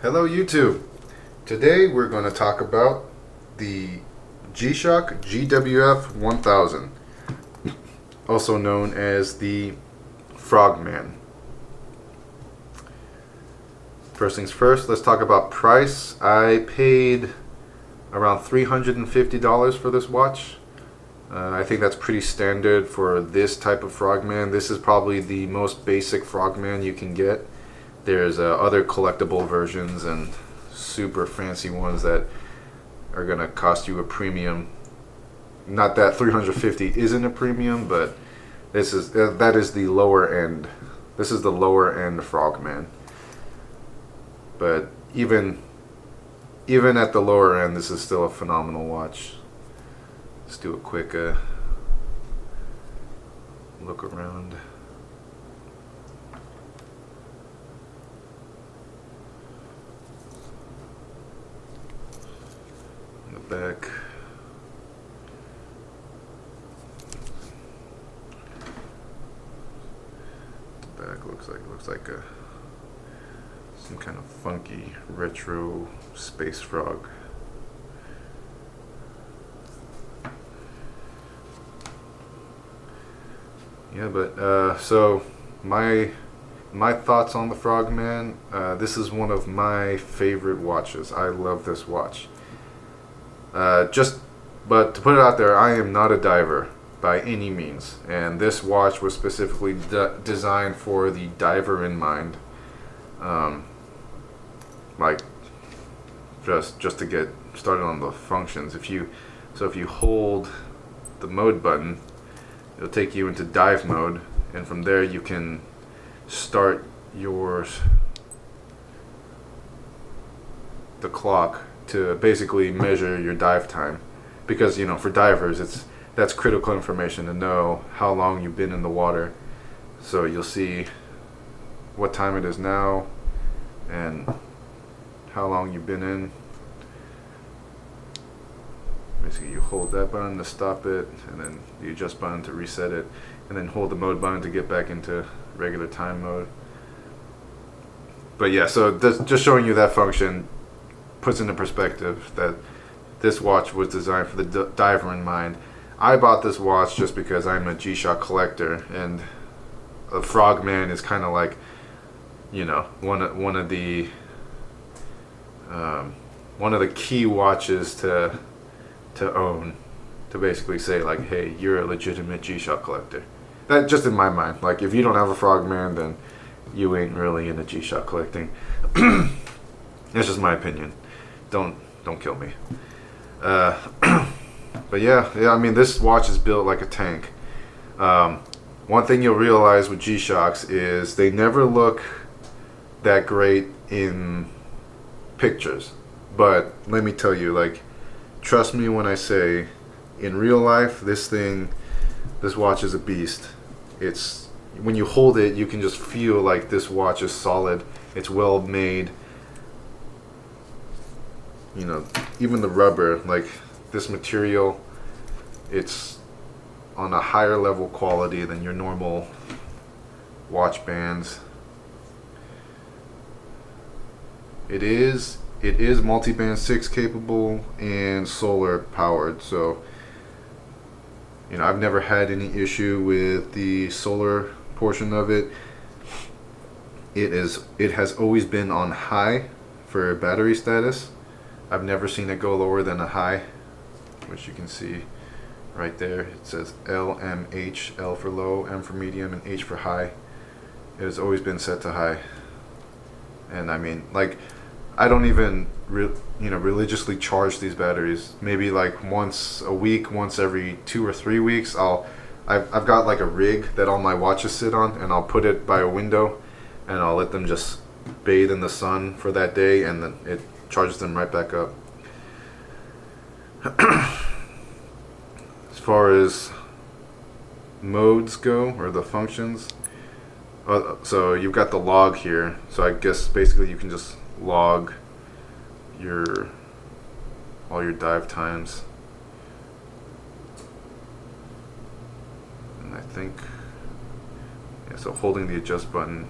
Hello YouTube. Today we're going to talk about the G-Shock GWF-1000, also known as the Frogman. First things first, let's talk about price. I paid around $350 for this watch. I think that's pretty standard for this type of Frogman. This is probably the most basic Frogman you can get. There's other collectible versions and super fancy ones that are gonna cost you a premium. Not that 350 isn't a premium, but this is that is the lower end. This is the lower end Frogman. But even at the lower end, this is still a phenomenal watch. Let's do a quick look around. Back. Looks like some kind of funky retro space frog. Yeah, but so my thoughts on the Frogman. This is one of my favorite watches. I love this watch. But to put it out there, I am not a diver by any means, and this watch was specifically designed for the diver in mind. Like just to get started on the functions. If you hold the mode button, it'll take you into dive mode, and from there you can start the clock to basically measure your dive time, because for divers that's critical information to know how long you've been in the water. So you'll see what time it is now and how long you've been in. Basically you hold that button to stop it, and then the adjust button to reset it, and then hold the mode button to get back into regular time mode. But yeah, so just showing you that function puts into perspective that this watch was designed for the diver in mind. I bought this watch just because I'm a G-Shock collector, and a Frogman is kind of like, one of the key watches to own, to basically say like, hey, you're a legitimate G-Shock collector. That just in my mind. Like, if you don't have a Frogman, then you ain't really into G-Shock collecting. That's just my opinion. Don't kill me. But yeah, I mean, this watch is built like a tank. One thing you'll realize with G-Shocks is they never look that great in pictures. But let me tell you, like, trust me when I say, in real life, this watch is a beast. It's, when you hold it, you can just feel like this watch is solid. It's well made. Even the rubber, like this material, it's on a higher level quality than your normal watch bands. It is multi-band 6 capable and solar powered, so I've never had any issue with the solar portion of it. It has always been on high for battery status. I've never seen it go lower than a high, which you can see right there. It says LMH, L for low, M for medium, and H for high. It has always been set to high. And I mean, like, I don't even religiously charge these batteries. Maybe like once a week, once every 2 or 3 weeks. I've got like a rig that all my watches sit on, and I'll put it by a window, and I'll let them just bathe in the sun for that day, and then it charges them right back up. As far as modes go, or the functions, so you've got the log here. So I guess basically you can just log all your dive times, and I think, yeah, so holding the adjust button,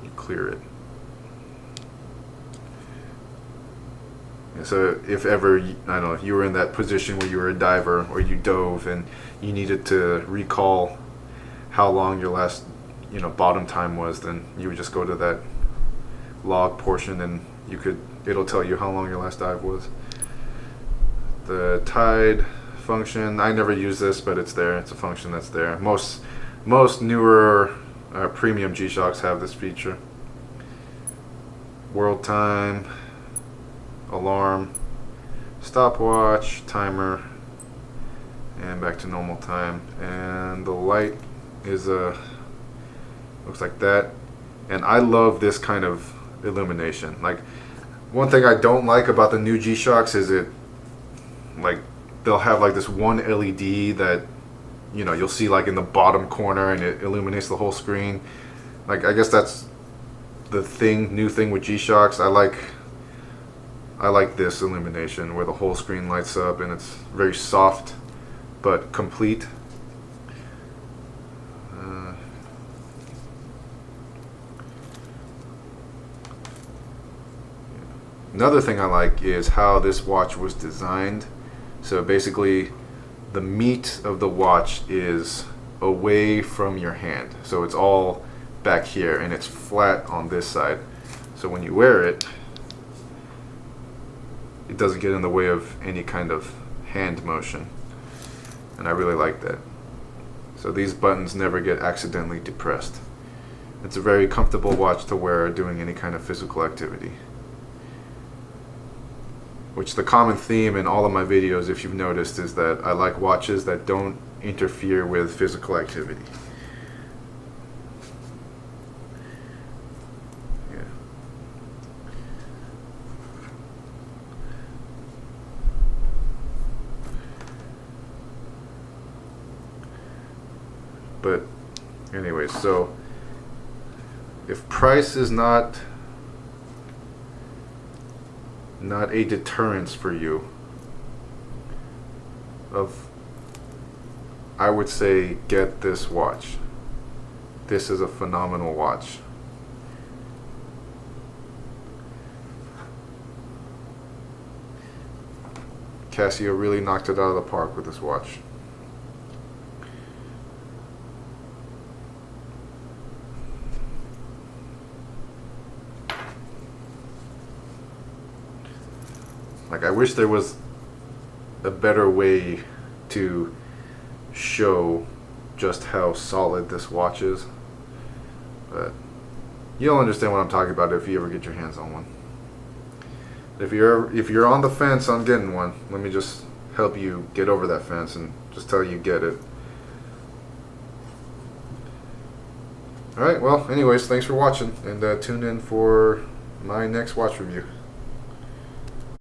you clear it. So if ever, I don't know, if you were in that position where you were a diver or you dove and you needed to recall how long your last, bottom time was, then you would just go to that log portion and it'll tell you how long your last dive was. The tide function, I never use this, but it's there. It's a function that's there. Most newer premium G-Shocks have this feature. World time, alarm, stopwatch, timer, and back to normal time. And the light is looks like that. And I love this kind of illumination. Like, one thing I don't like about the new G-Shocks is they'll have like this one LED that you'll see like in the bottom corner, and it illuminates the whole screen. Like, I guess that's the new thing with G-Shocks. I like this illumination where the whole screen lights up and it's very soft but complete. Another thing I like is how this watch was designed. So basically, the meat of the watch is away from your hand. So it's all back here and it's flat on this side. So when you wear it, it doesn't get in the way of any kind of hand motion. And I really like that. So these buttons never get accidentally depressed. It's a very comfortable watch to wear doing any kind of physical activity. Which the common theme in all of my videos, if you've noticed, is that I like watches that don't interfere with physical activity. Yeah. But anyways, so if price is not a deterrence for you, I would say get this watch. This is a phenomenal watch. Casio really knocked it out of the park with this watch. Like, I wish there was a better way to show just how solid this watch is, but you'll understand what I'm talking about if you ever get your hands on one. If you're on the fence on getting one, let me just help you get over that fence and just tell you get it. Alright, well, anyways, thanks for watching, and tune in for my next watch review.